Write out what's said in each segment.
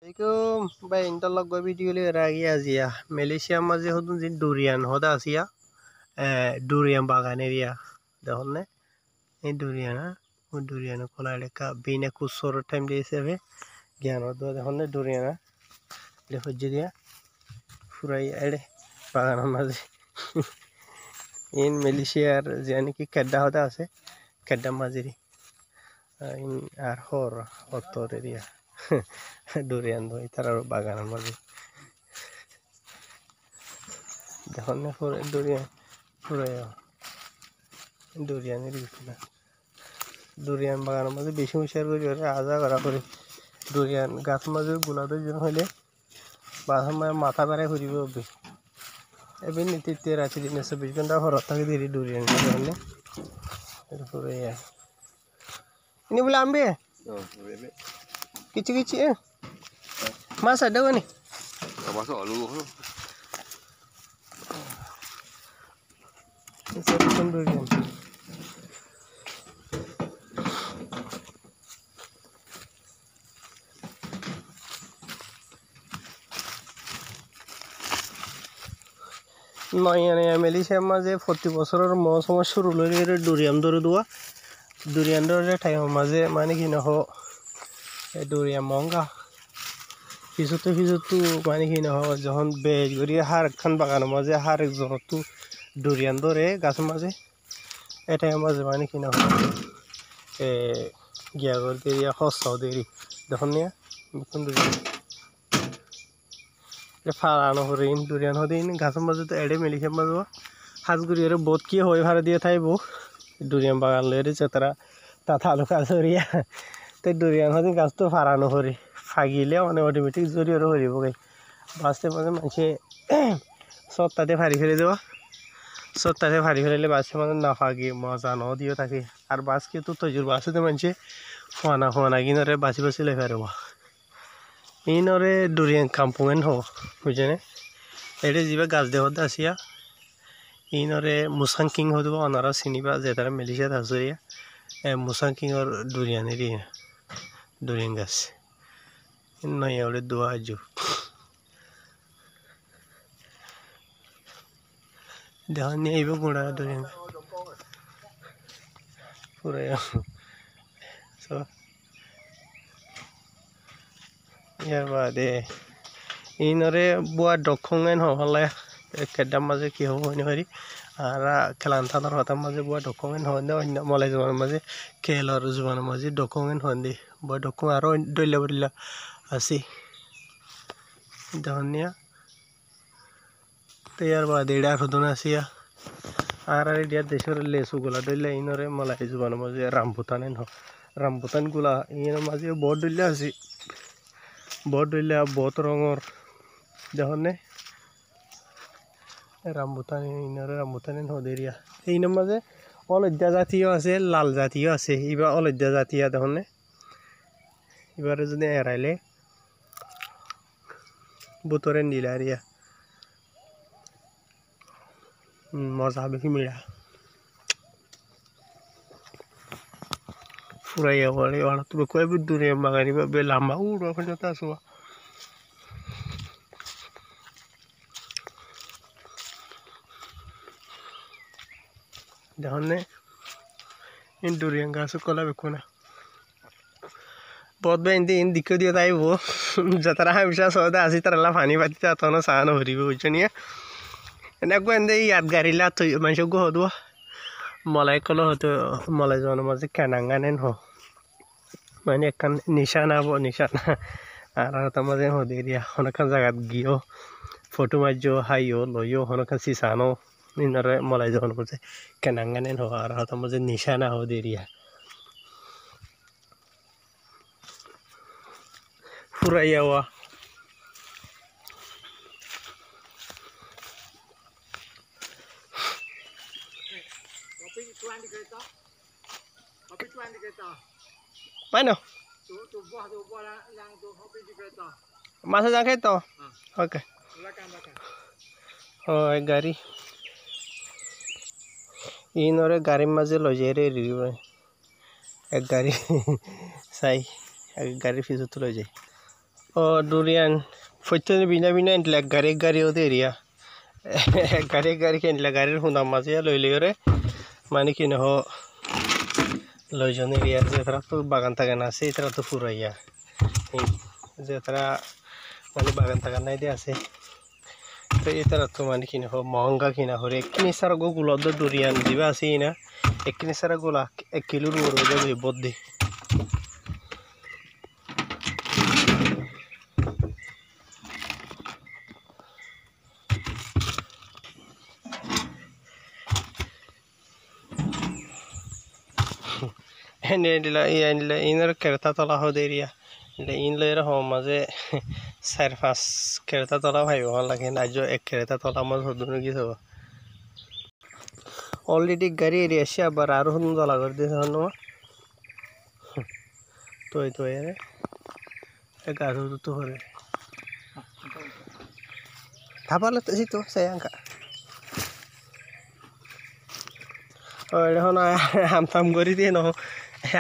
Assalamualaikum bay interlock go video le ragi azia Malaysia maze hodun jin durian hoda asia durian bagan area dehonne e durian kola leka bine kusor time de sebe gyano do dehonne durian le hojjiya furai ede bagan maze in Malaysia jani ki kadda hoda ase kadda maziri in ar hor hotor area durian do itar bagan maze dehonne for durian furai durian eri durian bagan maze beshi mushar kori ore aja kora kori durian গাছ মাঝে গুলাদে জন হইলে বাসময় মাথা বেড়াই ঘুরিব হবে এবে নিতে রাতে দিনে 24 ঘন্টা হরত থাকে দিরি durian হলে এরপরে ini bula ambil kecil-kecil ya mas ada kan nih masuk dulu ini durian নয় Malaysia মাঝে প্রতি বছরের মৌসুম শুরু হলে durian ধরে দেওয়া durian ধরে টাইম মাঝে মানে কি না হো durian মঙ্গা কিছুতে মানে কি না হো যখন বেজ করি হার খান বাগান মাঝে হার একজনতো durian ধরে গাছ মাঝে এটা মাঝে মানে কি না হো গিয়া করে দিয়া খসাও দেরি দেখুন নিয়া কোন durian ফালানো হরে durian হদিন গাছ মাঝে তো এডে Malaysia মাঝে হাজগুড়ি এর বহুত কি হয় ভাড়া দিয়ে থাইবো durian bagan lere cetera tata luka soria te durian hodi gas to farano hori fagile one automatic jori oro hori bogai baste maze manche sotta de phari fele dewa sotta de phari fele baste maze na fagi maza no dio থাকে আর baske to tojur baste manche fona ginore basi le ferwa inore durian kampungen ho bujene ede jiba gas de hoda asia inore musang king hodo onara siniba jetara Malaysia dasoria musang king or durian eri durian gas inno yole dua aju dehani ibe gura durian pura ya so yar bade inore bua dokongen ho hole kedam maze ki hobo ni bari ara kelantanar hotam maze bua dokongen honde onna molai zaman maze kelor zaman maze dokongen honde bua dokong aro doilla borilla asi dahania tayar bade ida rodona asia ara dia deshor lesu gula doilla inore molai zaman maze rambutanen ho rambutan gula ina maze bod doilla asi bod doilla bot rongor dahone rambutan inore rambutan hoderia এই নামাজে অলজ্জা জাতীয় আছে লাল জাতীয় আছে ইবা অলজ্জা জাতীয় দেখনে এবারে যদি এরাইলে বুতরে নীলারিয়া মজা হবে কি মিড়া ফুরাইয়া বলে ওরা তুমি কই দূরে বাগানি বে লম্বা উড়ো ওখানে তো আসো দেখনে in durian gas kola bekuna बहुत बे इन दिक्कत दियो ताई वो जतरा हमेशा सौदा आसी तरला पानी बाती ता तनो सानो हरिबो उचनिया एनाको एंदे यादगारिला तो मानसो गो होदो मलाई कलो होतो मलाई जनो माजे कानांगानेन हो माने एकन निशाना बो निशाना आरा तमाजे हो देरिया हनखान जागात गियो फोटो माजो हायो लयो हनखान सिसानो inore molai jon kurse kenanganen ho ara tamaje nishana ho deria furayawa mana masa jang keto oke oh gari inore gari maze lojere riwe ek gari sai ek gari fizu to loje ও ডুরিয়ান ফইতে বিনা বিনা ইনলা গাড়ি ওদের area গাড়ি কিনলা গাড়ির হুনাম মাঝে লইলে রে মানে কি নহ লইজন এরিয়া যে তারা তো বাগান টাগান আছে তারা তো ফুরাইয়া যে তারা মানে বাগান টাগান নাই দিয়ে আছে তো এই তারা তো মানে কি নহ মহঙ্গা কিনা হরে একখিনি সারা গুলো ডুরিয়ান দিবা আছে না একখিনি সারা গোলা 1 কিলোর বড় যাবে বদ্দি ইনার কেরতা তলা হদ এরিয়া ইন লয়ের হম মাঝে 4-5 কেরতা তলা ভাইব লাগে আজ 1 কেরতা তলা মাঝ হদুন গিয়ে যাব অলরেডি গাড়ি এরিয়া এসে আবার আরো হদুন জ্বালা করে দিয়েছে হন তো এর গাছ তো হরে থাপালে তো তো সেই আঙ্কা এখন হাম করে দিয়ে নহ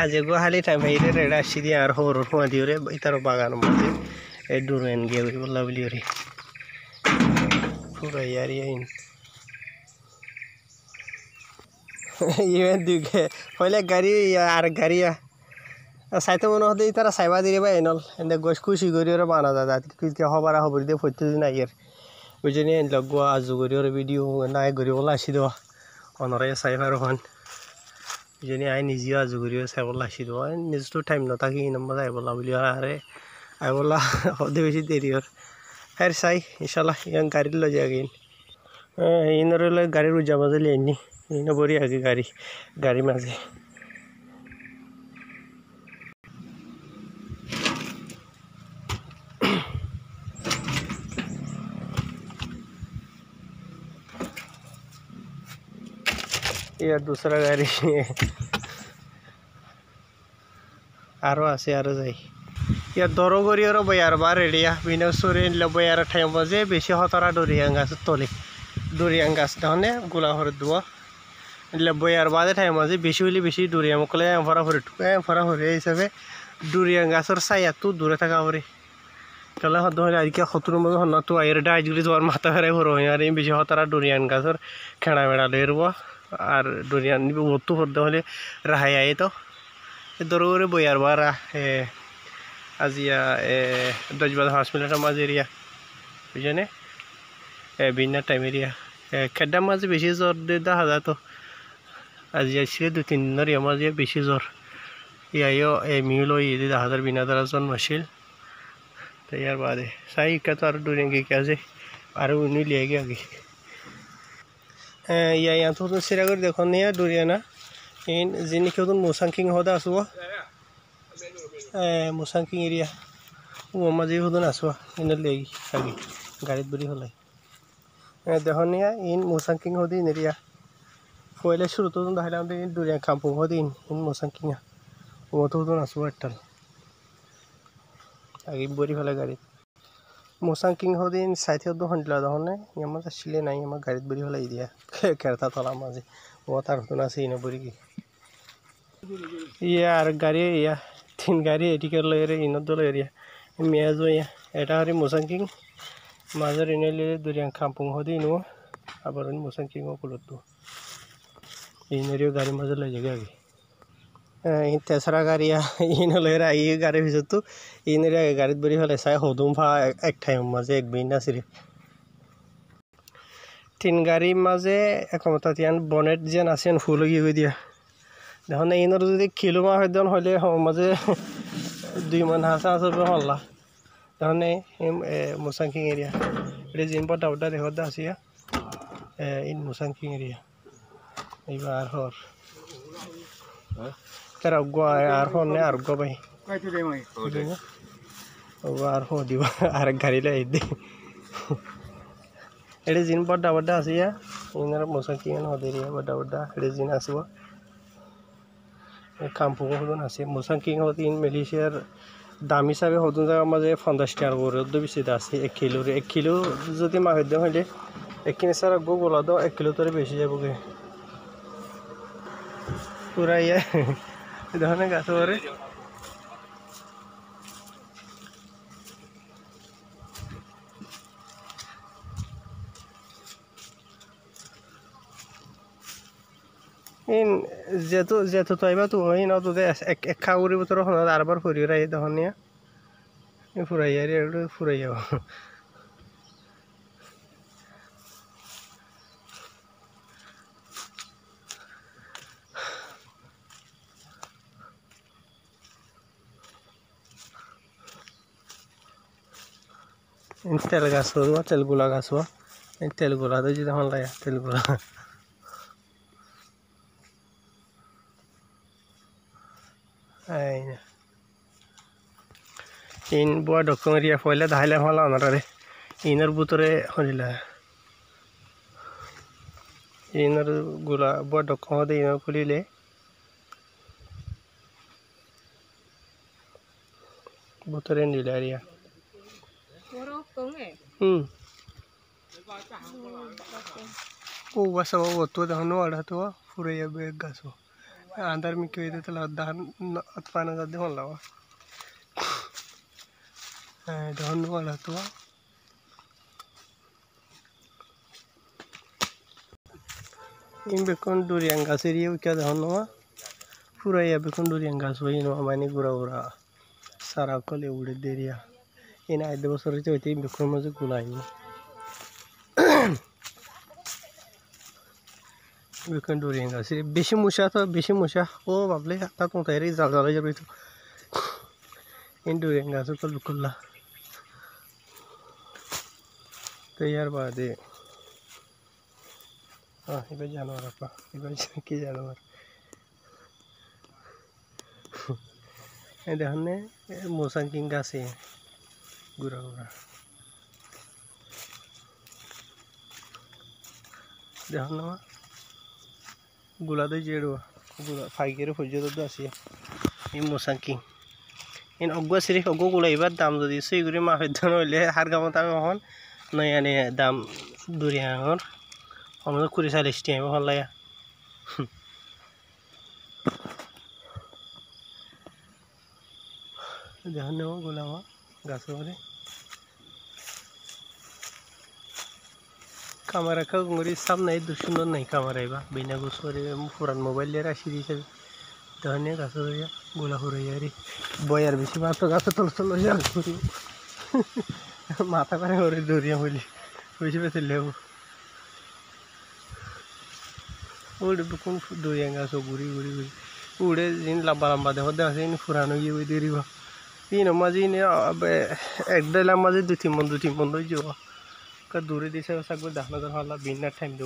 আজ গোহালি টাইম হইলে রেডা আসি দিয়ে আর হর হুয়া দিও রে তার বাগান মাঝে এই ডুরেন গিয়ে বললা বলি রে পুরো ইয়ারি আইন ইভেন দিকে হইলে গাড়ি আর গাড়ি সাইতে মনে হতে তারা সাইবা দিয়ে বা এনল এনে গোস খুশি করি ওরা বানা যায় হবার হবর দিয়ে ফইতে দিন আইয়ের ওই জন্য লগোয়া আজু করি ওর ভিডিও নাই করি বলা আসি দেওয়া অনরে সাইবার হন এই জন্য আই নিজেও আজু করি চাইবলা আসি দেওয়া নিজটো টাইম নথাকি নম্বর আইবলা বলি আরে আইবলা হতে বেশি দেরি ওর হ্যাঁ চাই ইনশাল্লাহ ইয়াং গাড়ি লৈ যায় গিন ইনরে লৈ গাড়ির উজা মাঝে লিয়ে ইন বরি আগে গাড়ি মাঝে यार दूसरा गाड़ी आरो आसे आरो जाई यार दरो गरी आरो बयार बार रेडिया बिनो सुरे ल बयार टाइम बजे बेसी हतरा डरियां गास तले डरियां गास दहने गुला हर दुआ ल बयार बादे टाइम बजे बेसी हले बेसी डरियां मकले फरा हरे हिसाबे डरियां गासर साया तू दूरे थाका हरे कला हद हले आजके खतुर मज हना तो आयर डाइजुली जोर माथा हरे हरो यार बेसी हतरा डरियां गासर खेड़ा मेड़ा लेरवा আর ডরিয়ান নিবে মতো হতে হলে রাহাই আয়ে তো দরগরে বইয়ার বারা আজিয়া 10-5 মিনিটের মাঝে এরিয়া বুঝেনে বিনা টাইম এরিয়া খেড্ডা মাঝে বেশি জ্বর দেখা যায় তো আজিয়া ছিল 2-3 দিনের মাঝে বেশি জ্বর ইয়াইও মিউলো ইয়ে দেখা যায় বিনা দ্বারা জন্মশীল তো ইয়ার বাদে সাই কা তো আর ডরিয়ান কে আছে আর উনি লিয়ে গিয়ে আগে यहाँ तो सिरागर देखो नहीं डुरियाना इन जिन के मुसांकिंग होदा आसुआ मुसांकिंग एरिया वो मजे होदन आसुआ इन लेगी आगे गाड़ी बुरी हलाई देखो नहीं इन मुसांकिंग होदी इन एरिया पहले शुरू तो दाहिला इन डुरिया खामपुंग होदी इन मुसांकिंग वो तो होदन आसुआ टल आगे बुरी हलाई गाड़ी मुसांकिंग होदी इन साइथे दो हंडला दहने यमा जासिले नाय यमा गाड़ी बुरी हलाई दिया केरता तला माजे वो तार होना से इन बुरी की यार गाड़ी या 3 गाड़ी एटिके लयरे इन दो एरिया मेजो या एटा हरि मुसांकिंग माजर इन ले दुरियां खामपुंग होदी नो आबार मुसांकिंग को लतो इन एरिया गाड़ी माजे ले जगह आगे इन तेसरा गाड़ी इन लयरा ये गाड़ी भिजत तो इन एरिया गाड़ी बुरी हले साय होदुम फा एक टाइम माजे एक बिना सिरे 3 गाड़ी माजे एकमतातियान बनेट जेन आसेन फुल गई दिया देखो ना इनर যদি কিলো মা হয়দন হলে মাঝে 2 মান হাসা আসবে হল্লা দেখো না মুসাংকিং এরিয়া এটা জিম পটা ওটা দেখো দা আসিয়া ইন মুসাংকিং এরিয়া এইবার হর তারা গো আর হর নে আর গো ভাই কয়তো দে মাই ও আর হো দিবা আর গাড়ি লাই দে এটা জিন বড় বড় আসিয়া ইনার মুসাংকিং হদেরিয়া বড় বড় এটা জিন আসিবা কামপুং হদন আছে মুসাংকিং হদিন মালয়েশিয়ার দাম হিসাবে হদন জায়গা মাঝে 50 টাকার করে বেশি আছে 1 কিলো যদি মা হইতে হইলে 1 কিলো সারা গোগলা দাও 1 কিলো তোরে বেশি যাবো গে পুরা ইয়া দেখনে গাছ ওরে ইন যেহেতু তাইবা তো ইন অত এক খাউরি ভিতরে হন আরবার ফুরিয়ে রাই তখন নিয়ে ফুরাইয়া রে ফুরাইয়া তেল গাছ হওয়া তেলগুলা গাছ হওয়া এই তেলগুলা তো যদি হন লাগে তেলগুলা ইন বুয়া ডক্টর এরিয়া ফয়লা দাইলে হলা অনারে ইনার ভিতরে হলিলা ইনার গুলা বুয়া ডক্টর হদে ইনার খুলিলে ভিতরে নিলে এরিয়া ও বাসা ও তো দেখো নোড়া তো ফুরাইয়া বেগ গাছ अंदर में क्यों इधर तला दान पाना जाते हो लावा दान वाला तो इन बेकन डुरियांगा सीरियो क्या दान हुआ पूरा ये बेकन डुरियांगा सोई नो हमारे गुरा गुरा सारा कले उड़े देरिया इन आधे बस रही होती है बेकन मुझे गुलाई बेकन डुरियांगा सीरियो बेशी मुशा ओ बाबले आता तो तेरी ज़्यादा जब तो इन डुरियांगा से कल बिल्कुल तो यार बात है हाँ ये जानवर अपना ये की जानवर ये देखने मौसम किंग से गुरा गुरा देखना गुला तो जेड़ो गुला फाइकेर फुजे तो आसी ये मौसम किंग इन अगुआ सिर्फ अगुआ गुला इबार दाम जो दिसे इगुरी माफे धन होले हार गामता हन नया ने दाम दुरिया हन हम तो कुरी साल स्टे में हन लाया देखने वो गुला वो गाछ वाले कैमरा का गुंगरी सब नहीं दुश्मन नहीं कैमरा इबा बिना गुस्सोरे पुरान मोबाइल ले राशि दी से धन्य गाछ वाले गुला हो रही है रे बयार बेशी बात तो गाछ तो यार माथा करे और दुरिया बोली बेशी बेसे ले उड़े बुकुन दुरिया गाछ गुरी गुरी गुरी उड़े जिन लंबा लंबा देखो दे इन पुरानो ये हुई देरी बा इन मजी ने अब एक डे लंबा जे दो तीन मन जो का दूरी दिशा सब दाखना तो हल्ला बिना टाइम दो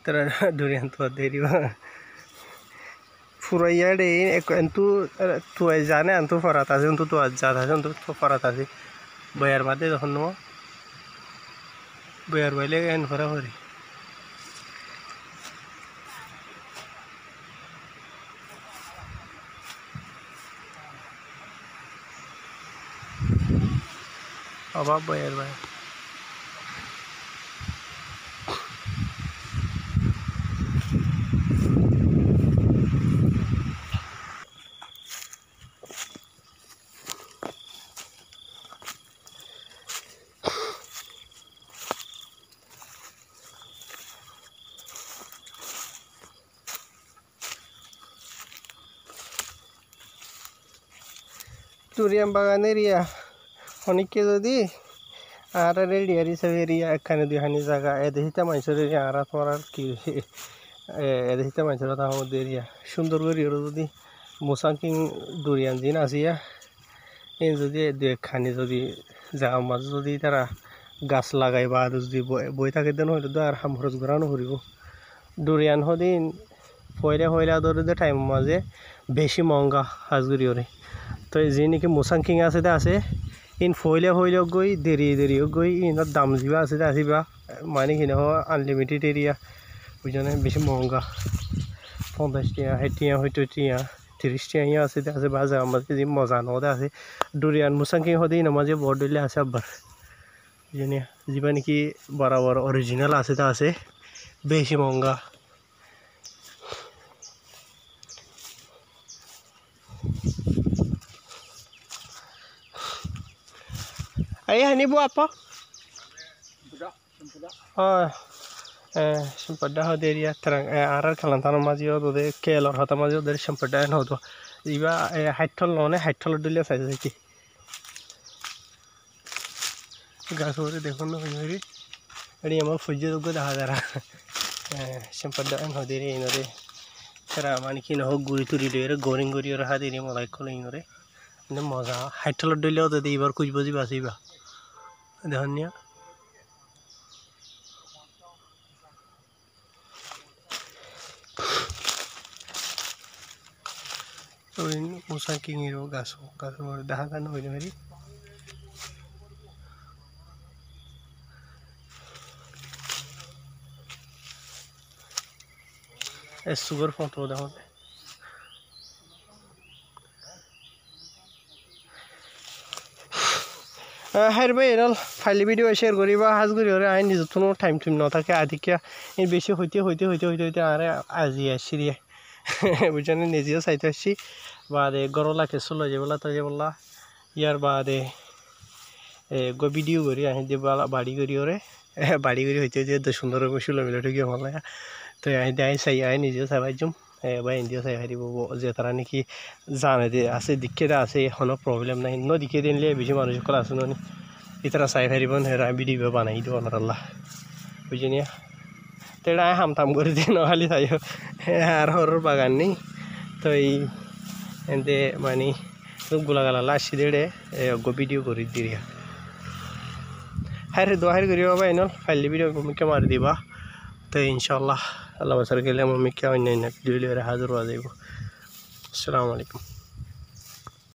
तेरा दुरियान तो देरी बा फुराइया डे एक अंतु तू जाने अंतु फराता से अंतु तो आज जाता से अंतु तो फराता से बयार माते तो हन्नो बयार वाले का इन फरा हो रही अब आप बयार भाई डुरियान बागान एरिया अनेक के जदि आर रेडी हिसाब एरिया एखाने दुखानी जगह एदेहिता मानसर एरिया आर तुम्हार कि एदेहिता मानसर एरिया सुंदर करी मोसांकिं डुरियान जिन आसिया इन जदि दुखानी जदि जगह माज जदि तारा गाछ लागाइबा आरो जदि बय थाके देन हयतो तो आर हाम खरच करा नहरिबो डुरियान हदिन फयला फयला दरे टाइम माजे बेशी महंगा हाजगुरी ओरे तो जिनिकी मोसांकिं আছে इन फयला फयला गई देरी गई इन दाम जीवा आसिबा माने कि आनलिमिटेड एरिया बुझने बेशी महंगा 50 टिया 60 टिया हयतो टिया 30 टिया आसे बाजा माजे जी मजा नदे आसे डुरियान मोसांकिं हदे इन माजे बरदले आसे आबार जने जीवा निकी बराबर ओरिजिनल आसे बेशी महंगा Ayah ni buat apa? Oh, sempada hadir ya terang arar kalantan mazio dode kelor hata mazio dode sempada en hodo iba haitol none haitol dile saja sih gas ore देखो ना मेरी अरे हमारे फुजे तो गुदा हज़ारा sempada en hadir ini nore terang मानी कि न हो गुरी तुरी ले गोरिंग गुरी और हादिर ये मलाई को ले नरे ने मजा हाइटल दले दे इबार कुछ बजी बासीबा धन्य तो इन मुसा किंग रो गासो गासो दहा गान होइने मेरी es sugar फोटो दाहो हायर भाई एनल फाइल वीडियो शेयर करिबा हाज करि ओरे आइ निजतनो टाइम टुम न थाके आदिकिया इन बेसि होइते आरे आजि आसिरि बुझाने निजियो साइते आसि बादे गरला के सलो जेबला त जेबला यार बादे गो वीडियो करि आइ देबला बाडी करि ओरे बाडी करि होइते जे सुंदर मसुला मिलटे गयो मला तो आइ दाइ साइ आइ निजियो साबाइजुम भाई इंडिया साइ हारिबो जे तारा निकि जाने दे आसे दिक्के दा आसे हनो प्रॉब्लम नाही न दिक्के देनले बिजि मानुस कला सुननि इतरा साइ हारिबन हेरा वीडियो बनाइ दो अनरल्ला बुझिनिया तेड़ा हम ताम कर दिन खाली थायो आर हर बागान नहीं तो एंदे मानी गुला गाला लासी देड़े गो वीडियो कर दिया हाय दो हायर करियो बाबा इनल फाइल वीडियो को मिके मार दीबा तो इंशाल्लाह अल्लाह बसर के लिए मम्मी क्या वीडियो हाजिर हो जाएगा। अस्सलाम वालेकुम।